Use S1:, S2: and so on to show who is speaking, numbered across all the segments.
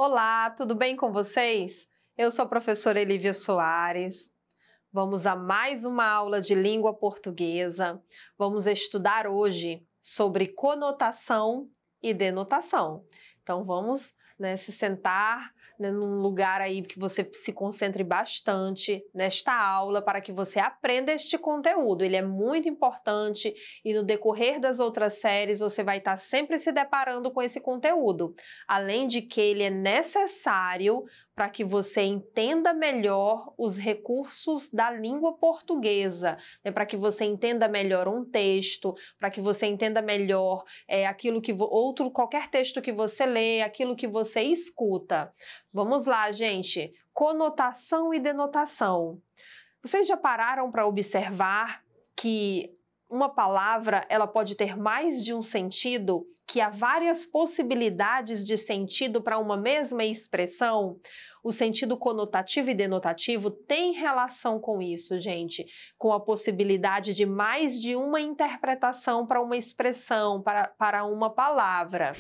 S1: Olá, tudo bem com vocês? Eu sou a professora Elívia Soares. Vamos a mais uma aula de língua portuguesa. Vamos estudar hoje sobre conotação e denotação. Então vamos, se sentar, num lugar aí que você se concentre bastante nesta aula para que você aprenda este conteúdo. Ele é muito importante e no decorrer das outras séries você vai estar sempre se deparando com esse conteúdo. Além de que ele é necessário para que você entenda melhor os recursos da língua portuguesa, para que você entenda melhor um texto, para que você entenda melhor aquilo que qualquer texto que você lê, aquilo que você escuta. Vamos lá, gente. Conotação e denotação. Vocês já pararam para observar que uma palavra ela pode ter mais de um sentido, que há várias possibilidades de sentido para uma mesma expressão? O sentido conotativo e denotativo tem relação com isso, gente, com a possibilidade de mais de uma interpretação para uma expressão, para uma palavra.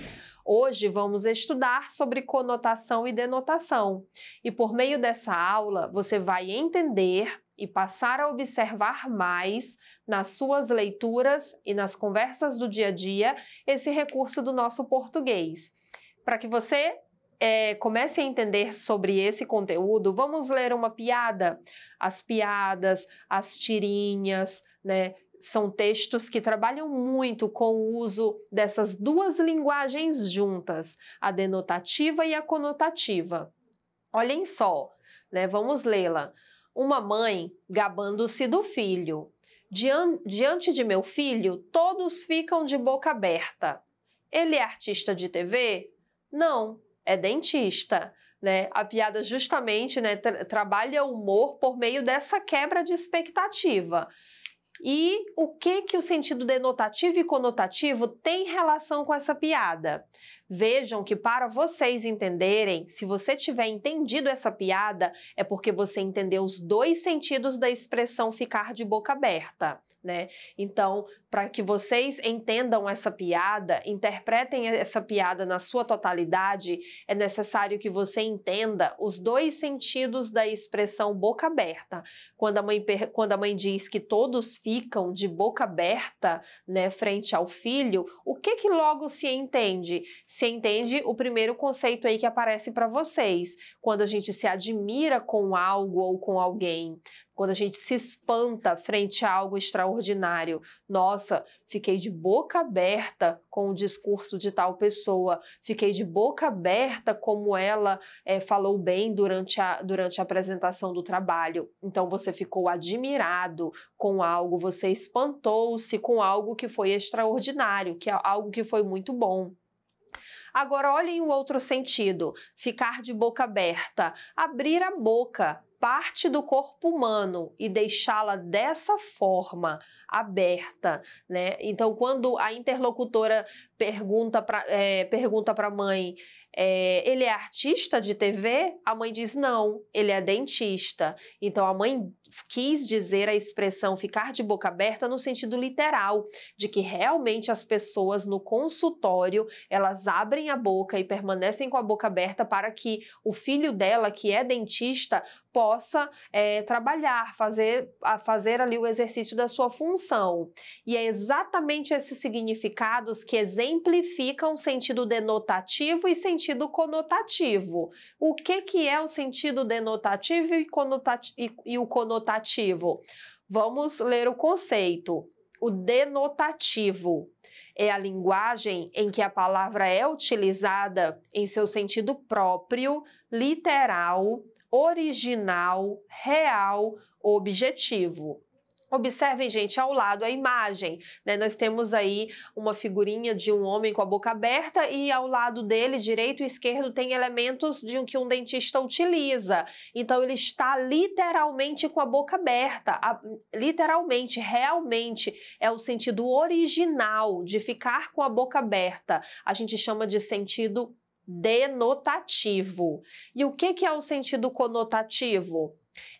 S1: Hoje vamos estudar sobre conotação e denotação. E por meio dessa aula, você vai entender e passar a observar mais nas suas leituras e nas conversas do dia a dia esse recurso do nosso português. Para que você comece a entender sobre esse conteúdo, vamos ler uma piada. As piadas, as tirinhas, são textos que trabalham muito com o uso dessas duas linguagens juntas, a denotativa e a conotativa. Olhem só, vamos lê-la. Uma mãe gabando-se do filho. Diante de meu filho, todos ficam de boca aberta. Ele é artista de TV? Não, é dentista. A piada justamente trabalha o humor por meio dessa quebra de expectativa. E o que o sentido denotativo e conotativo tem relação com essa piada? Vejam que para vocês entenderem, se você tiver entendido essa piada, é porque você entendeu os dois sentidos da expressão ficar de boca aberta, Então, para que vocês entendam essa piada, interpretem essa piada na sua totalidade, é necessário que você entenda os dois sentidos da expressão boca aberta. Quando a mãe diz que todos ficam de boca aberta, frente ao filho, o que logo se entende? Se entende o primeiro conceito aí que aparece para vocês, quando a gente se admira com algo ou com alguém, quando a gente se espanta frente a algo extraordinário. Nossa, fiquei de boca aberta com o discurso de tal pessoa, fiquei de boca aberta como ela falou bem durante a apresentação do trabalho. Então você ficou admirado com algo, você espantou-se com algo que foi extraordinário, que é algo que foi muito bom. Agora olhem o outro sentido, ficar de boca aberta, abrir a boca, parte do corpo humano e deixá-la dessa forma, aberta, Então, quando a interlocutora pergunta para a mãe, ele é artista de TV? A mãe diz, não, ele é dentista. Então, a mãe quis dizer a expressão ficar de boca aberta no sentido literal, de que realmente as pessoas no consultório, elas abrem a boca e permanecem com a boca aberta para que o filho dela, que é dentista, possa trabalhar, fazer ali o exercício da sua função. E é exatamente esses significados que exemplificam sentido denotativo e sentido conotativo. O que é o sentido denotativo e o conotativo? Vamos ler o conceito. O denotativo é a linguagem em que a palavra é utilizada em seu sentido próprio, literal, original, real, objetivo. Observem, gente, ao lado a imagem, Nós temos aí uma figurinha de um homem com a boca aberta e ao lado dele, direito e esquerdo, tem elementos que um dentista utiliza. Então, ele está literalmente com a boca aberta. Literalmente, realmente, é o sentido original de ficar com a boca aberta. A gente chama de sentido denotativo. E o que é o sentido conotativo?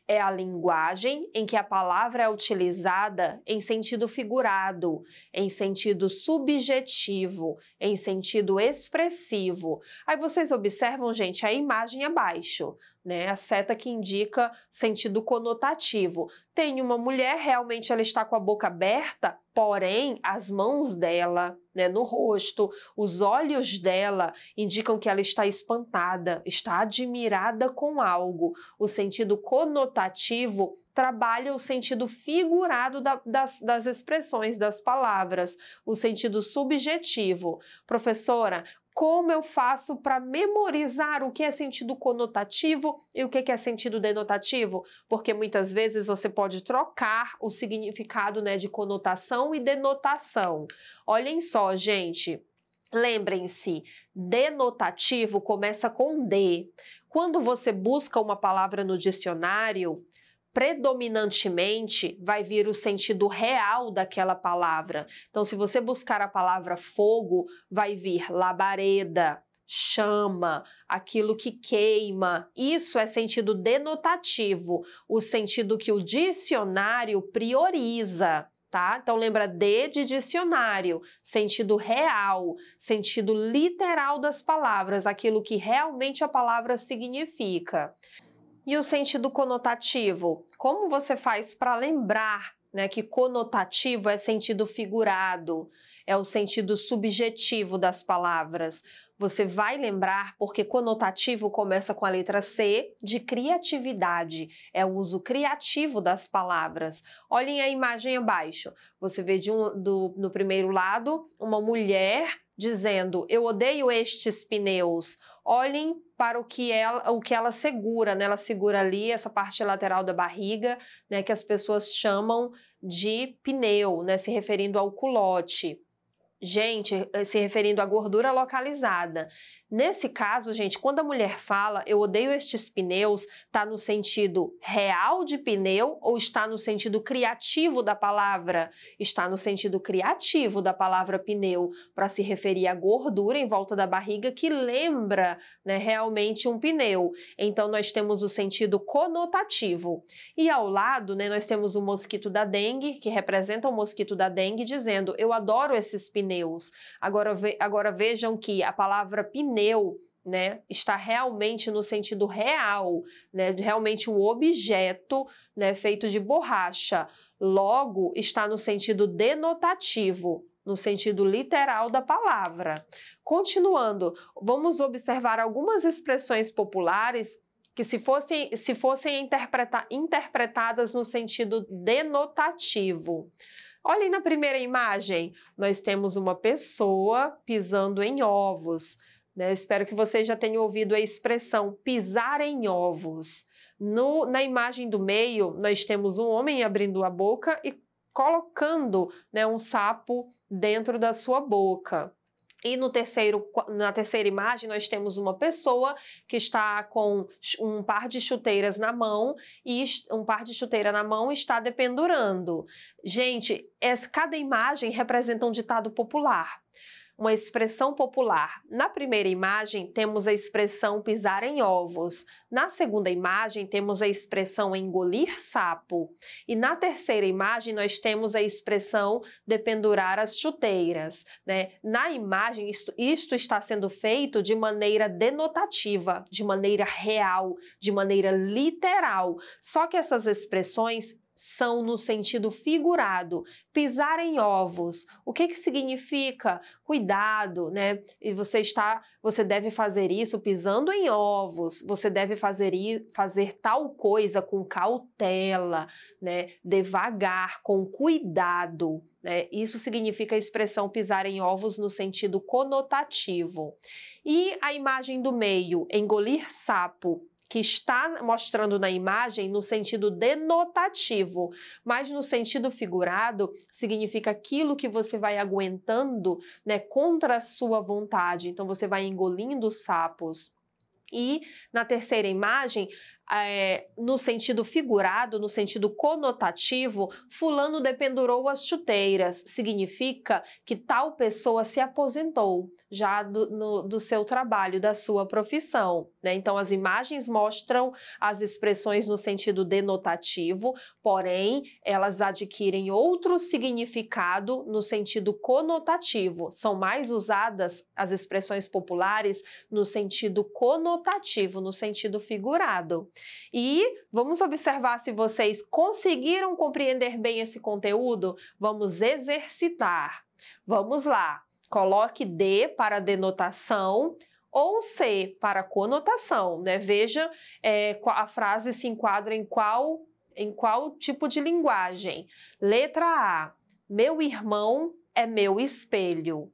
S1: É a linguagem em que a palavra é utilizada em sentido figurado, em sentido subjetivo, em sentido expressivo. Aí vocês observam, gente, a imagem abaixo, né? A seta que indica sentido conotativo. Tem uma mulher, realmente ela está com a boca aberta, porém as mãos dela, né, no rosto, os olhos dela indicam que ela está espantada, está admirada com algo. O sentido conotativo trabalha o sentido figurado das expressões, das palavras, o sentido subjetivo. Professora, como eu faço para memorizar o que é sentido conotativo e o que é sentido denotativo? Porque muitas vezes você pode trocar o significado, né, de conotação e denotação. Olhem só, gente. Lembrem-se, denotativo começa com D. Quando você busca uma palavra no dicionário, predominantemente vai vir o sentido real daquela palavra. Então, se você buscar a palavra fogo, vai vir labareda, chama, aquilo que queima. Isso é sentido denotativo, o sentido que o dicionário prioriza. Tá? Então lembra de dicionário, sentido real, sentido literal das palavras, aquilo que realmente a palavra significa. E o sentido conotativo? Como você faz para lembrar, né, que conotativo é sentido figurado, é o sentido subjetivo das palavras? Você vai lembrar porque conotativo começa com a letra C, de criatividade, é o uso criativo das palavras. Olhem a imagem abaixo. Você vê no primeiro lado uma mulher dizendo: eu odeio estes pneus. Olhem para o que ela segura, né? Ela segura ali essa parte lateral da barriga, né, que as pessoas chamam de pneu, né, se referindo ao culote. Gente, se referindo à gordura localizada. Nesse caso, gente, quando a mulher fala eu odeio estes pneus, está no sentido real de pneu ou está no sentido criativo da palavra? Está no sentido criativo da palavra pneu, para se referir à gordura em volta da barriga que lembra, né, realmente um pneu. Então, nós temos o sentido conotativo. E ao lado, né, nós temos o mosquito da dengue, que representa o mosquito da dengue, dizendo eu adoro esses pneus. Agora vejam que a palavra pneu, né, está realmente no sentido real, né, realmente o objeto, né, feito de borracha. Logo, está no sentido denotativo, no sentido literal da palavra. Continuando, vamos observar algumas expressões populares que se fossem interpretadas no sentido denotativo. Olhem na primeira imagem, nós temos uma pessoa pisando em ovos, né? Espero que vocês já tenham ouvido a expressão pisar em ovos. Na imagem do meio, nós temos um homem abrindo a boca e colocando, né, um sapo dentro da sua boca. E na terceira imagem, nós temos uma pessoa que está com um par de chuteiras na mão e um par de chuteira na mão está dependurando. Gente, cada imagem representa um ditado popular, uma expressão popular. Na primeira imagem, temos a expressão pisar em ovos. Na segunda imagem, temos a expressão engolir sapo. E na terceira imagem, nós temos a expressão dependurar as chuteiras, né? Na imagem, isto está sendo feito de maneira denotativa, de maneira real, de maneira literal. Só que essas expressões são no sentido figurado. Pisar em ovos. O que significa? Cuidado, né? E você deve fazer isso pisando em ovos. Você deve fazer tal coisa com cautela, né? Devagar, com cuidado. Né? Isso significa a expressão pisar em ovos no sentido conotativo. E a imagem do meio, engolir sapo, que está mostrando na imagem no sentido denotativo, mas no sentido figurado significa aquilo que você vai aguentando, né, contra a sua vontade. Então você vai engolindo sapos. E na terceira imagem, no sentido figurado, no sentido conotativo, fulano dependurou as chuteiras. Significa que tal pessoa se aposentou já do seu trabalho, da sua profissão, né? Então, as imagens mostram as expressões no sentido denotativo, porém, elas adquirem outro significado no sentido conotativo. São mais usadas as expressões populares no sentido conotativo, no sentido figurado. E vamos observar se vocês conseguiram compreender bem esse conteúdo? Vamos exercitar. Vamos lá. Coloque D para denotação ou C para conotação, né? Veja, a frase se enquadra em qual tipo de linguagem. Letra A. Meu irmão é meu espelho.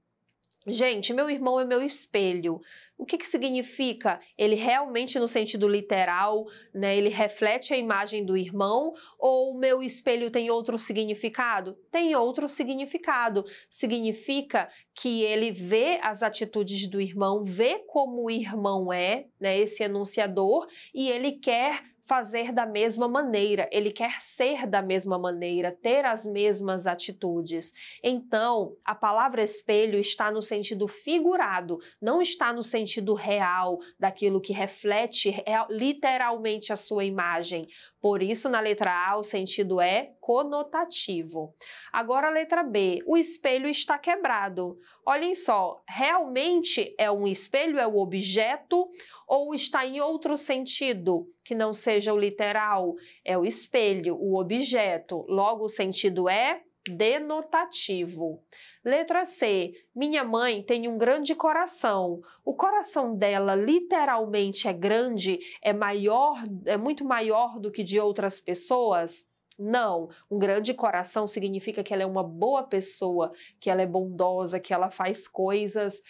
S1: Gente, meu irmão é meu espelho. O que significa? Ele realmente, no sentido literal, né, ele reflete a imagem do irmão, ou o meu espelho tem outro significado? Tem outro significado. Significa que ele vê as atitudes do irmão, vê como o irmão é, né, esse enunciador, e ele quer fazer da mesma maneira, ele quer ser da mesma maneira, ter as mesmas atitudes. Então, a palavra espelho está no sentido figurado, não está no sentido real, daquilo que reflete literalmente a sua imagem. Por isso, na letra A, o sentido é conotativo. Agora, a letra B, o espelho está quebrado. Olhem só, realmente é um espelho, é o objeto, ou está em outro sentido, que não seja o literal? É o espelho, o objeto. Logo, o sentido é denotativo. Letra C. Minha mãe tem um grande coração. O coração dela literalmente é grande, é muito maior do que de outras pessoas? Não, um grande coração significa que ela é uma boa pessoa, que ela é bondosa, que ela faz coisas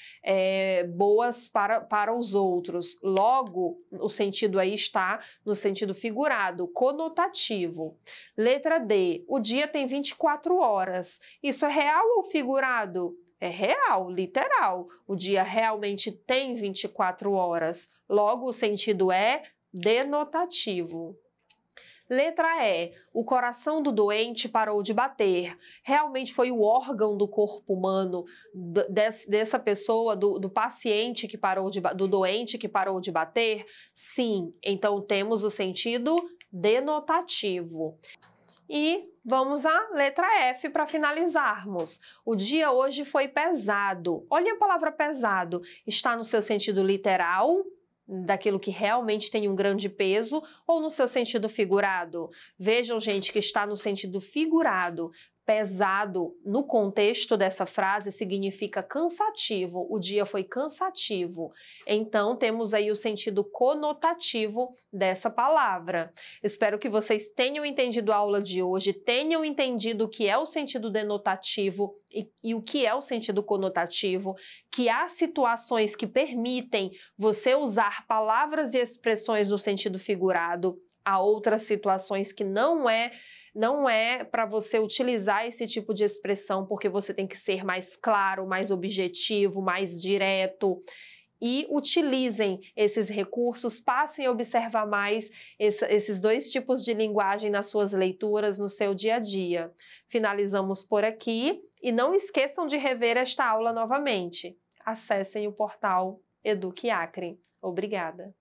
S1: boas para os outros. Logo, o sentido aí está no sentido figurado, conotativo. Letra D, o dia tem 24 horas. Isso é real ou figurado? É real, literal. O dia realmente tem 24 horas. Logo, o sentido é denotativo. Letra E. O coração do doente parou de bater. Realmente foi o órgão do corpo humano dessa pessoa, do paciente que parou do doente que parou de bater? Sim. Então temos o sentido denotativo. E vamos à letra F para finalizarmos. O dia hoje foi pesado. Olha a palavra pesado. Está no seu sentido literal, daquilo que realmente tem um grande peso, ou no seu sentido figurado? Vejam, gente, que está no sentido figurado. Pesado, no contexto dessa frase, significa cansativo. O dia foi cansativo. Então, temos aí o sentido conotativo dessa palavra. Espero que vocês tenham entendido a aula de hoje, tenham entendido o que é o sentido denotativo e o que é o sentido conotativo, que há situações que permitem você usar palavras e expressões no sentido figurado, há outras situações que não é para você utilizar esse tipo de expressão, porque você tem que ser mais claro, mais objetivo, mais direto. E utilizem esses recursos, passem a observar mais esses dois tipos de linguagem nas suas leituras, no seu dia a dia. Finalizamos por aqui e não esqueçam de rever esta aula novamente. Acessem o portal Eduque Acre. Obrigada!